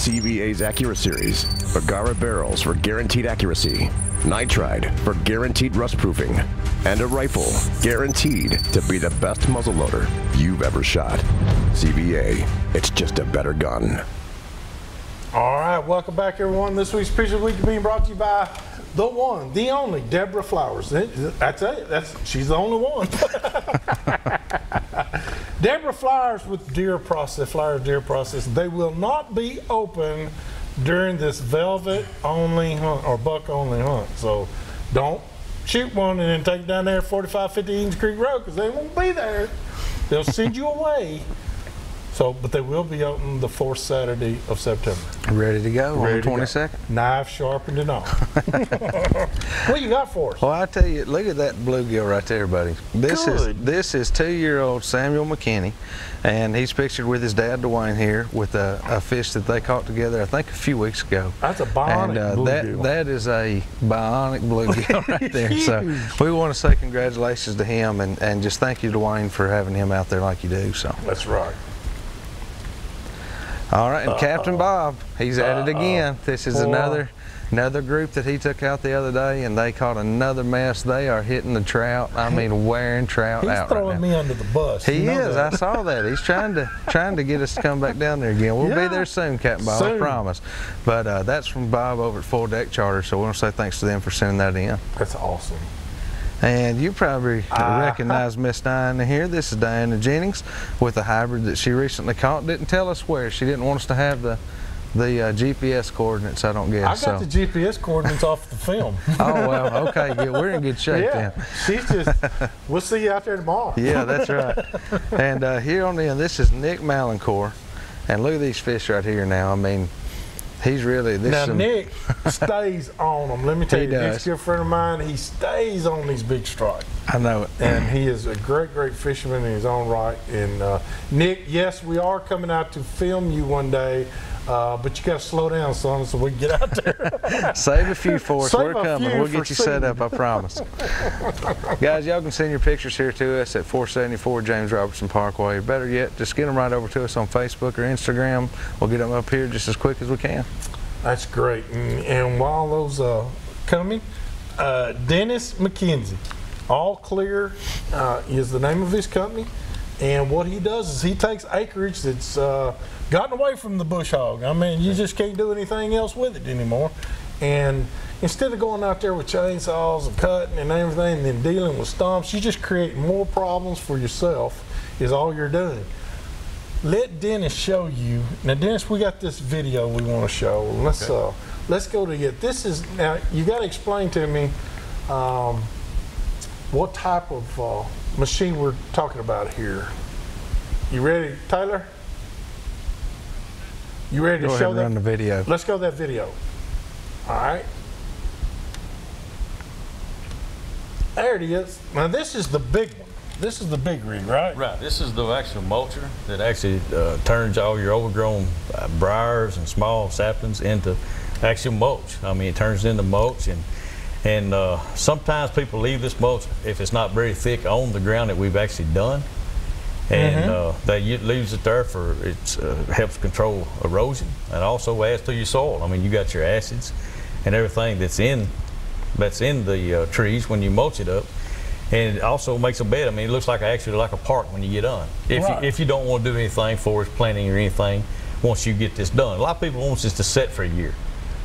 CVA's Accura Series, Bergara barrels for guaranteed accuracy, nitride for guaranteed rust proofing, and a rifle guaranteed to be the best muzzleloader you've ever shot. CVA, it's just a better gun. All right, welcome back, everyone. This week's Picture of the Week is being brought to you by the one, the only, Deborah Flowers. That's it. She's the only one. Deborah Flowers with Deer Process, Flowers Deer Process. They will not be open during this velvet only hunt or buck only hunt. So don't shoot one and then take it down there 45-50 Eaton's Creek Road, because they won't be there. They'll send you away. So, but they will be open the 4th Saturday of September. Ready to go on the 22nd? Knife sharpened and all. What you got for us? Well, I tell you, look at that bluegill right there, buddy. This is 2-year-old Samuel McKenzie, and he's pictured with his dad Dwayne here with a fish that they caught together, I think, a few weeks ago. That's a bionic bluegill. That is a bionic bluegill right there. So we want to say congratulations to him, and just thank you, Dwayne, for having him out there like you do. So that's right. All right, and Captain Bob, he's at it again. This is another group that he took out the other day, and they caught another mess. They are hitting the trout. I mean, wearing trout out right now. He's throwing me under the bus. He is. I saw that. He's trying to get us to come back down there again. We'll be there soon, Captain Bob. I promise. But that's from Bob over at Full Deck Charter. So we want to say thanks to them for sending that in. That's awesome. And you probably recognize Miss Diana here. This is Diana Jennings with a hybrid that she recently caught. Didn't tell us where. She didn't want us to have the GPS coordinates, I don't guess. I got the GPS coordinates off the film. Oh, well, okay, good. We're in good shape then. She's just, we'll see you out there tomorrow. Yeah, that's right. And here on the end, this is Nick Malencourt. And look at these fish right here now. I mean, he's really Nick stays on them. Let me tell you, Nick's a good friend of mine. He stays on these big stripes. I know it. And he is a great fisherman in his own right. And Nick, yes, we are coming out to film you one day, but you got to slow down, son, so we can get out there. Save a few for us. We're coming. We'll get you set up, I promise. Guys, y'all can send your pictures here to us at 474 James Robertson Parkway. Better yet, just get them right over to us on Facebook or Instagram. We'll get them up here just as quick as we can. That's great. And while those coming, Dennis McKenzie, All Clear is the name of his company. And what he does is he takes acreage that's gotten away from the bush hog. I mean, you just can't do anything else with it anymore. And instead of going out there with chainsaws and cutting and everything and then dealing with stumps, you just create more problems for yourself is all you're doing. Let Dennis show you. Now, Dennis, we got this video we want to show. Let's go to it. This is, now, you got to explain to me what type of machine we're talking about here. You ready, Taylor? You ready to show that? Run the video. Let's go to that video. All right. There it is. Now this is the big one. This is the big rig, right? Right. This is the actual mulcher that actually turns all your overgrown briars and small saplings into actual mulch. I mean, it turns into mulch, and sometimes people leave this mulch if it's not very thick on the ground that we've actually done, and that leaves it there for it helps control erosion and also adds to your soil. I mean, you got your acids and everything that's in the trees when you mulch it up, and it also makes a bed. I mean, it looks like actually like a park when you get done. If you don't want to do anything forest planting or anything, once you get this done, a lot of people want this to set for a year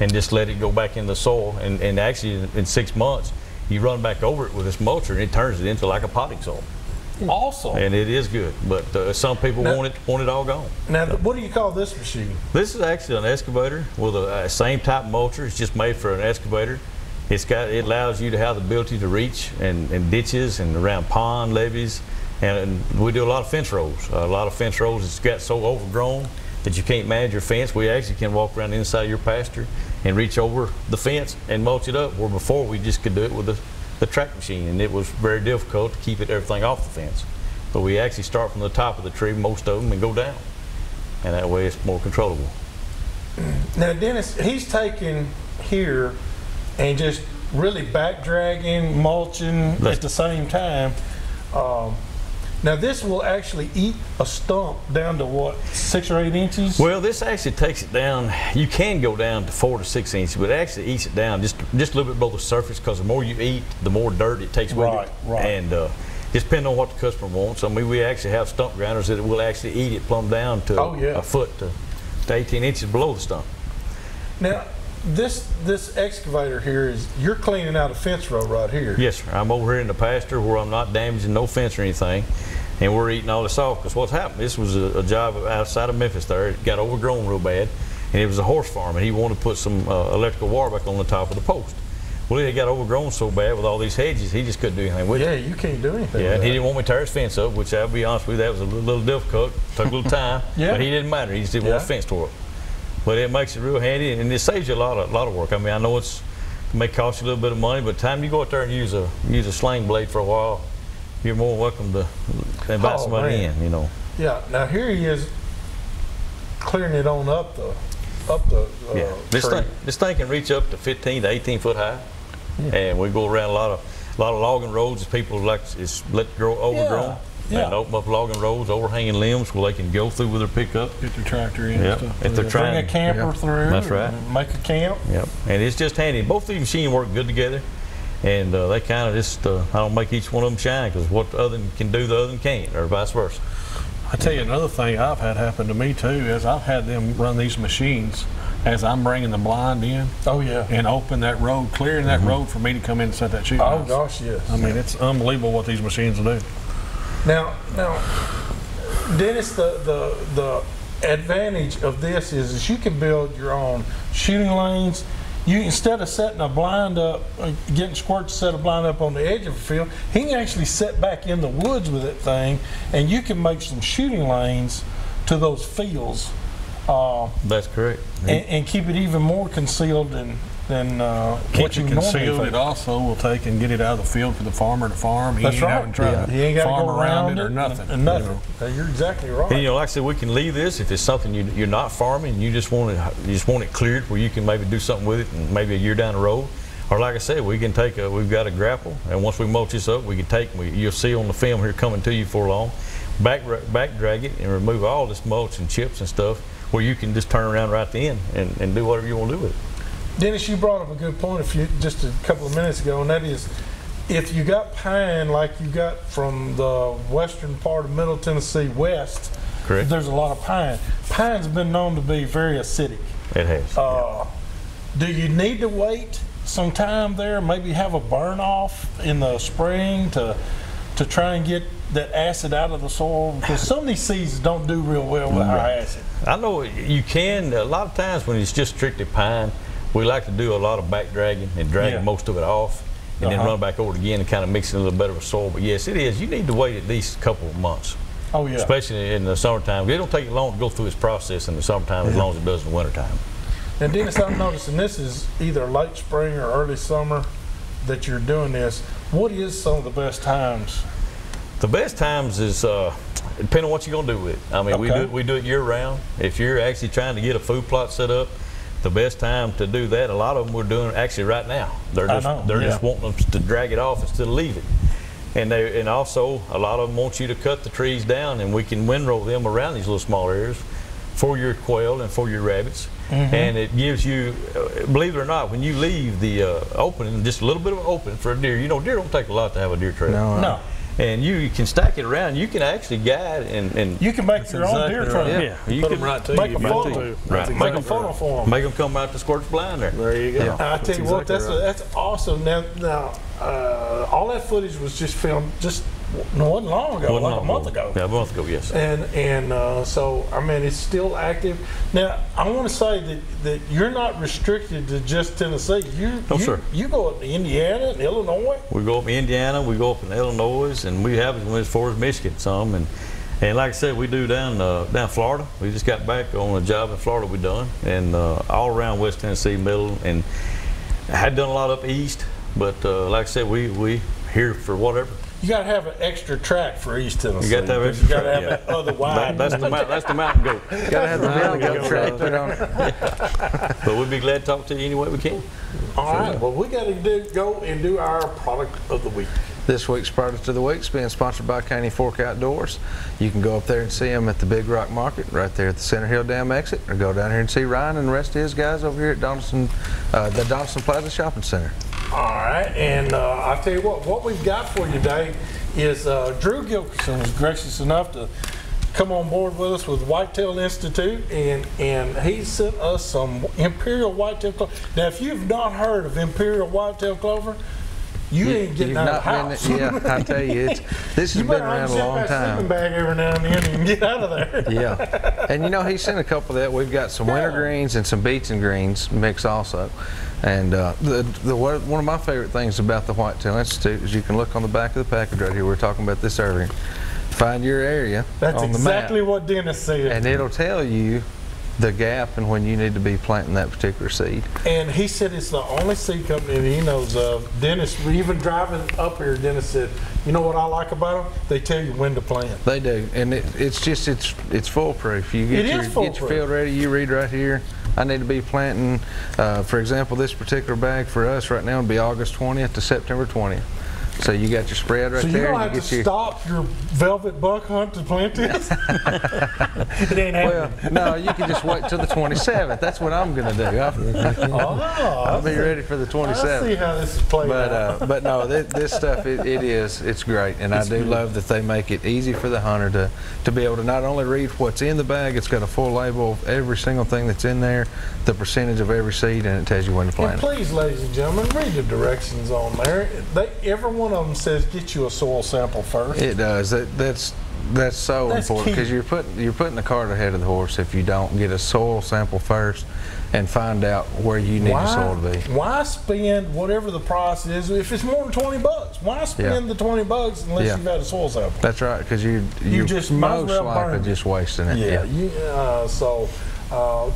and just let it go back in the soil, and actually in 6 months you run back over it with this mulcher and it turns it into like a potting soil. Awesome. And it is good, but some people want it all gone. Now, what do you call this machine? This is actually an excavator with a same type mulcher. It's just made for an excavator. It allows you to have the ability to reach and ditches and around pond levees, and we do a lot of fence rows. A lot of fence rows it's got so overgrown that you can't manage your fence. We actually can walk around the inside of your pasture and reach over the fence and mulch it up, where before we just could do it with the track machine, and it was very difficult to keep everything off the fence. But we actually start from the top of the tree, most of them, and go down, and that way it's more controllable. Now, Dennis, he's taking here and just really back dragging, mulching at the same time. Now this will actually eat a stump down to what, 6 or 8 inches? Well, this actually takes it down. You can go down to 4 to 6 inches, but it actually eats it down just a little bit below the surface, because the more you eat, the more dirt it takes with it. Right. And just depending on what the customer wants. I mean, we actually have stump grinders that will actually eat it plumb down to a foot to 18 inches below the stump. Now, this excavator here you're cleaning out a fence row right here. Yes, sir. I'm over here in the pasture where I'm not damaging no fence or anything, and we're eating all this off. Because what's happened, this was a job outside of Memphis there. It got overgrown real bad, and it was a horse farm, and he wanted to put some electrical wire back on the top of the post. Well, it got overgrown so bad with all these hedges, he just couldn't do anything with it. Yeah, you can't do anything Yeah, with and he that. didn't want me to tear his fence up, which I'll be honest with you, that was a little difficult. Took a little time, but he didn't matter. He just didn't want a fence tore up. But it makes it real handy, and it saves you a lot of work. I mean, I know it may cost you a little bit of money, but the time you go out there and use a sling blade for a while, you're more welcome to invite somebody in, you know. Yeah. Now here he is clearing it on up the tree. This thing can reach up to 15 to 18 foot high, and we go around a lot of logging roads that people like let grow overgrown. And open up logging roads, overhanging limbs where they can go through with their pickup. Get their tractor in and stuff. If they're trying Bring a camper through. That's right. And make a camp. Yep. And it's just handy. Both of these machines work good together, and they kind of just I don't make each one of them shine, because what the other can do, the other can't, or vice versa. I tell you another thing I've had happen to me too is I've had them run these machines as I'm bringing the blind in. Oh yeah. And open that road, clearing that road for me to come in and set that shooting Oh house. gosh, yes. I mean, it's unbelievable what these machines will do. Now, Dennis, the advantage of this is you can build your own shooting lanes. You, instead of setting a blind up, getting Squirt to set a blind up on the edge of a field, he can actually set back in the woods with that thing, and you can make some shooting lanes to those fields. That's correct. And keep it even more concealed than what you concealed. It also will take and get it out of the field for the farmer to farm. He That's ain't right. having to try to He ain't got to farm go around it or nothing. And nothing. You're exactly right. And, you know, like I said, we can leave this if it's something you're not farming. You just want it cleared where you can maybe do something with it, and maybe a year down the road. Or like I said, we can take we've got a grapple, and once we mulch this up, we can take. You'll see on the film here coming to you for long. Back drag it and remove all this mulch and chips and stuff, where you can just turn around right then and do whatever you want to do with it. Dennis, you brought up a good point just a couple of minutes ago, and that is, if you got pine like you got from the western part of Middle Tennessee west, correct, there's a lot of pine. Pine's been known to be very acidic. It has. Do you need to wait some time there, maybe have a burn off in the spring to try and get that acid out of the soil? Because some of these seeds don't do real well with high acid. I know you can. A lot of times when it's just strictly pine, we like to do a lot of back dragging and dragging most of it off, and then run back over it again and kind of mix it in a little better with soil. But yes, it is. You need to wait at least a couple of months. Oh yeah. Especially in the summertime. It don't take long to go through this process in the summertime as long as it does in the wintertime. And Dennis, I'm noticing this is either late spring or early summer that you're doing this. What is some of the best times? The best times is depending on what you're gonna do with it. I mean, we do it year round. If you're actually trying to get a food plot set up, the best time to do that, a lot of them we're doing actually right now. They're just wanting us to drag it off instead of leave it. And also a lot of them want you to cut the trees down, and we can windrow them around these little small areas for your quail and for your rabbits. And it gives you, believe it or not, when you leave the opening, just a little bit of an opening for a deer. You know, deer don't take a lot to have a deer trail. No. And you can stack it around. You can actually guide and you can make your own deer trail. Yeah, you Put can them right to make you. a photo. Right. Make a photo for them. Make them come out to Squirts blind there. There you go. Yeah. I tell you what, that's awesome. Now, all that footage was just filmed wasn't long ago, like a month ago. Yeah, a month ago, yes. And so, I mean, it's still active. Now, I want to say that you're not restricted to just Tennessee. Sir. You go up to Indiana and Illinois. We go up in Indiana, we go up in Illinois, and we have as far as Michigan some. And like I said, we do down Florida. We just got back on a job in Florida we done, and all around West Tennessee, middle, and I had done a lot up east. But like I said, we here for whatever. You got to have an extra track for East Tennessee. You got to have extra track. You got to have that other wide. That's the mountain goat. Got to have the mountain goat track put on it. But we'd be glad to talk to you any way we can. All right. Well, we got to go and do our product of the week. This week's product of the week is being sponsored by Caney Fork Outdoors. You can go up there and see them at the Big Rock Market right there at the Center Hill Dam exit, or go down here and see Ryan and the rest of his guys over here at the Donaldson Plaza Shopping Center. All right, and I'll tell you what we've got for you today is Drew Gilkerson was gracious enough to come on board with us with Whitetail Institute, and he sent us some Imperial Whitetail Clover. Now, if you've not heard of Imperial Whitetail Clover, you ain't getting out of the house. Yeah, I tell you, this has been around a long time. Sleeping bag every now and then and get out of there. Yeah, and you know, he sent a couple of that. We've got some winter greens and some beets and greens mix also. And one of my favorite things about the Whitetail Institute is you can look on the back of the package right here. We were talking about this earlier. Find your area That's on the exactly map, what Dennis said. and it'll tell you the gap and when you need to be planting that particular seed. And he said it's the only seed company that he knows of. Dennis, even driving up here, Dennis said, you know what I like about them? They tell you when to plant. They do, and it's foolproof. You get your field ready. You read right here. I need to be planting, for example, this particular bag for us right now would be August 20th to September 20th. So you got your spread right there. So you don't have to stop your velvet buck hunt to plant this? It ain't happening. Well, no, you can just wait till the 27th. That's what I'm going to do. I'll be ready for the 27th. I see how this is playing out. But no, this stuff, it's great. And I do love that they make it easy for the hunter to be able to not only read what's in the bag, it's got a full label of every single thing that's in there, the percentage of every seed, and it tells you when to plant it. Please, ladies and gentlemen, read the directions on there. Every one of them says get you a soil sample first. It does. That's so important, because you're putting the cart ahead of the horse if you don't get a soil sample first and find out where you need your soil to be. Why spend whatever the price is if it's more than 20 bucks? Why spend the 20 bucks unless you've had a soil sample? That's right, because you're just most likely just wasting it. So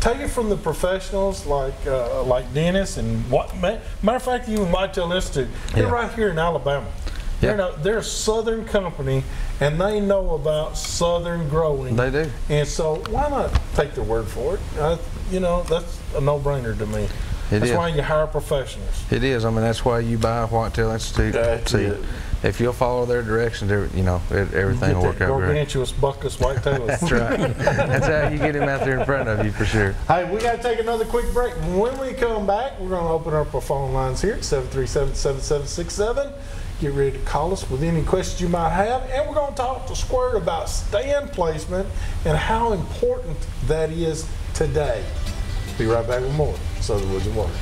take it from the professionals like Dennis and matter of fact, even Whitetail Institute. They're right here in Alabama. They're a southern company, and they know about southern growing. They do. And so why not take their word for it? You know, that's a no-brainer to me. That's why you hire professionals. It is. I mean, that's why you buy Whitetail Institute. If you'll follow their directions, everything will work out great. Gargantuous buckus whitetail. That's right. That's how you get him out there in front of you for sure. Hey, we got to take another quick break. When we come back, we're going to open up our phone lines here at 737-7767. Get ready to call us with any questions you might have, and we're going to talk to Squirt about stand placement and how important that is today. Be right back with more Southern Woods and Water.